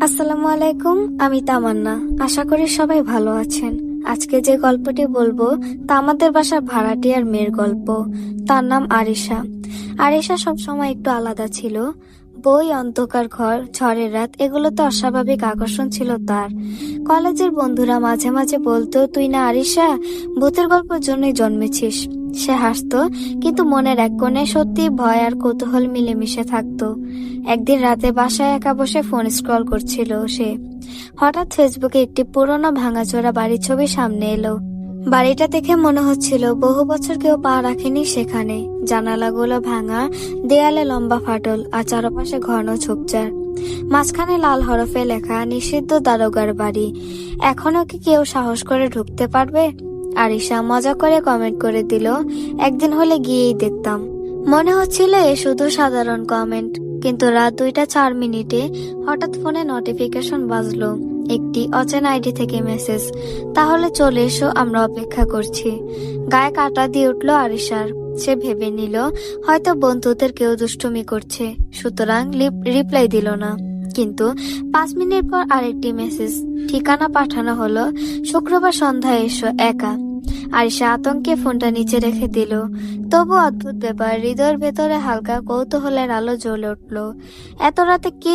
আসসালামু আলাইকুম, আমি তামান্না। আশা করি সবাই ভালো আছেন। আজকে যে গল্পটি বলবো তা আমাদের বাসার ভাড়াটিয়ার মেয়ের গল্প। তার নাম আরিশা। আরিশা সবসময় একটু আলাদা ছিল। বই, অন্ধকার ঘর, ঝড়ের রাত এগুলোতে অস্বাভাবিক আকর্ষণ ছিল তার। কলেজের বন্ধুরা মাঝে মাঝে বলতো, তুই না আরিশা, ভূতের গল্পের জন্যই জন্মেছিস। সে হাসতো, কিন্তু মনের এক কোণে সত্যি ভয় আর কৌতূহল মিলেমিশে থাকতো। একদিন রাতে বাসায় একা বসে ফোন স্ক্রল করছিল সে। হঠাৎ ফেসবুকে একটি পুরনো ভাঙাচোরা বাড়ির ছবি সামনে এলো। বাড়িটা দেখে মনে হচ্ছিল বহু বছর কেউ পা রাখেনি সেখানে। জানালাগুলো ভাঙা, দেয়ালে লম্বা ফাটল, আর চারপাশে ঘন ঝোপঝাড়। মাঝখানে লাল হরফে লেখা, নিষিদ্ধ দারোগার বাড়ি। এখনো কি কেউ সাহস করে ঢুকতে পারবে? আরিশা মজা করে কমেন্ট করে দিল, একদিন হলে গিয়েই দেখতাম। মনে হচ্ছিল এ শুধু সাধারণ কমেন্ট, কিন্তু রাত 2:04 হঠাৎ ফোনে নোটিফিকেশন বাজলো। একটি অচেনা আইডি থেকে মেসেজ। তাহলে চলে এসো, আমরা অপেক্ষা করছি। গায়ে কাঁটা দিয়ে উঠল আরিশার। সে ভেবে নিল হয়তো বন্ধুদের কেউ দুষ্টুমি করছে, সুতরাং রিপ্লাই দিল না। কিন্তু 5 মিনিট পর আরেকটি মেসেজ। ঠিকানা পাঠানো হলো, শুক্রবার সন্ধ্যায় এসো, একা। আরিশা আতঙ্কে ফোনটা নিচে রেখে দিল। তবু অদ্ভুত ব্যাপার, হৃদয়ের ভেতরে হালকা কৌতূহলের আলো জ্বলে উঠল। এত রাতে কে